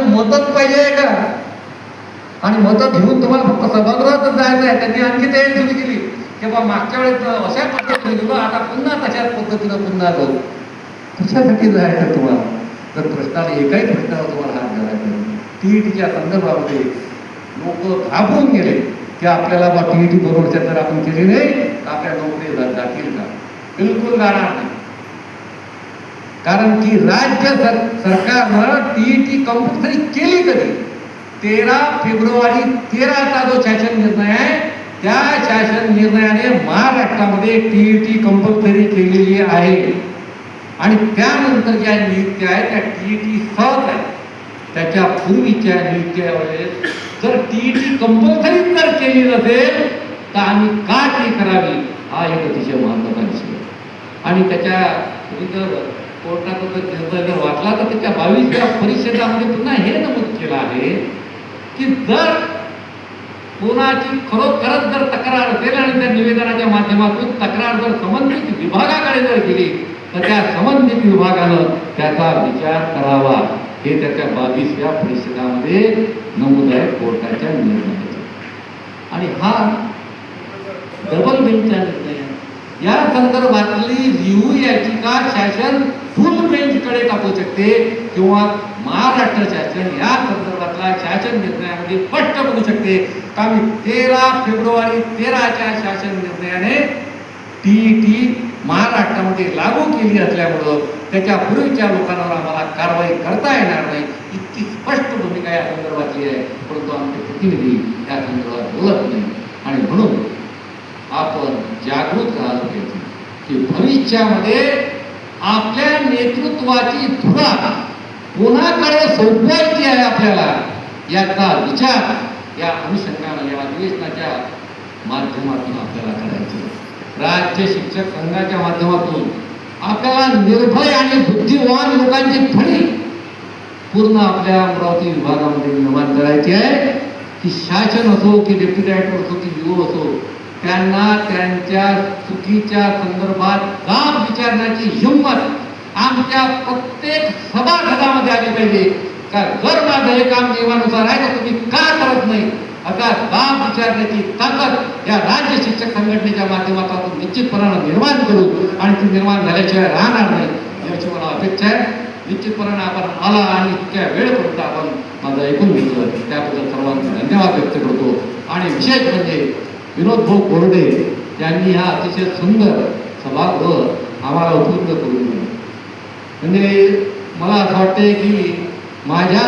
मतच पाहिजे का? आणि मतं घेऊन तुम्हाला फक्त सभागृहातच जायचं आहे. त्यांनी आणखी तयारी सुरू केली की बा मागच्या वेळेस अशा पद्धतीने दिलं, आता पुन्हा तशाच पद्धतीनं पुन्हा जाऊ. कशासाठी जायचं तुम्हाला? तर प्रश्नाला एकाही प्रश्नावर तुम्हाला हात घालायचा. टीईटीच्या संदर्भामध्ये लोक घाबरून गेले की आपल्याला बा टीईटी बरोबरच्या जर आपण केली नाही तर आपल्या नोकरी जातील का? बिलकुल जाणार नाही. कारण की राज्य सरकारनं टीईटी कंपल्सरी केली कधी? 13 फेब्रुवारी 13चा जो शासन निर्णय आहे, त्या शासन निर्णयाने महाराष्ट्रामध्ये टीईटी कंपल्सरी केलेली आहे. आणि त्यानंतर ज्या नियुक्त्या आहेत त्या टीईटी सहज आहेत. त्याच्या पूर्वीच्या नियुक्त्या वेळेस जर टीईटी कंपल्सरी जर केली नसेल तर आम्ही का ती करावी, हा एक अतिशय महत्त्वाचा विषय. आणि त्याच्या जर कोर्टाचा जर निर्णय जर वाचला तर त्याच्या 22व्या परिषदामध्ये पुन्हा हे नमूद केलं आहे की जर कोणाची खरोखरच जर तक्रार असेल आणि त्या निवेदनाच्या माध्यमातून तक्रार जर संबंधित विभागाकडे जर गेली तर त्या संबंधित विभागानं त्याचा विचार करावा, हे त्याच्या 22व्या परिषदामध्ये नमूद आहे कोर्टाच्या निर्णयात. आणि हा डबल बेंचचा निर्णय आहे. या संदर्भातली रिव्ह्यू याचिका शासन फुल बेंचकडे टाकू शकते किंवा महाराष्ट्र शासन या संदर्भातला शासन निर्णयामध्ये स्पष्ट करू शकते का मी 13 फेब्रुवारी 13च्या शासन निर्णयाने टीईटी महाराष्ट्रामध्ये लागू केली असल्यामुळं त्याच्या पूर्वीच्या लोकांवर आम्हाला कारवाई करता येणार नाही, इतकी स्पष्ट भूमिका या संदर्भातली आहे. परंतु आमचे प्रतिनिधी या संदर्भात बोलत नाही. आणि म्हणून आपण जागृत राहिलं पाहिजे की भविष्यामध्ये आपल्या नेतृत्वाची धुरा कोणाकडे सोपवायची आहे आपल्याला, याचा विचार या अनुषंगाने या अधिवेशनाच्या माध्यमातून आपल्याला करायचं. राज्य शिक्षक संघाच्या माध्यमातून आपल्याला निर्भय आणि बुद्धिवान लोकांची फळी पूर्ण आपल्या अमरावती विभागामध्ये निर्माण करायची आहे. की शासन असो की डेप्युटी डायरेक्टर असो की विओ असो, त्यांना त्यांच्या चुकीच्या संदर्भात जाब विचारण्याची हिंमत आमच्या प्रत्येक सभासदामध्ये आली पाहिजे. का जर माझं हे काम नियमानुसार आहे तर तुम्ही का करत नाही, असा जाब विचारण्याची ताकद या राज्य शिक्षक संघटनेच्या माध्यमातून निश्चितपणानं निर्माण करू. आणि ती निर्माण झाल्याशिवाय राहणार नाही याची मला अपेक्षा आहे. निश्चितपणानं आपण आला आणि इतक्या वेळपर्यंत आपण माझं ऐकून घेतलं, त्याबद्दल सर्वांचे धन्यवाद व्यक्त करतो. आणि विशेष म्हणजे विनोद भाऊ बोर्डे यांनी हा अतिशय सुंदर सभागृह आम्हाला उपलब्ध करून दिलं. म्हणजे मला असं वाटते की माझ्या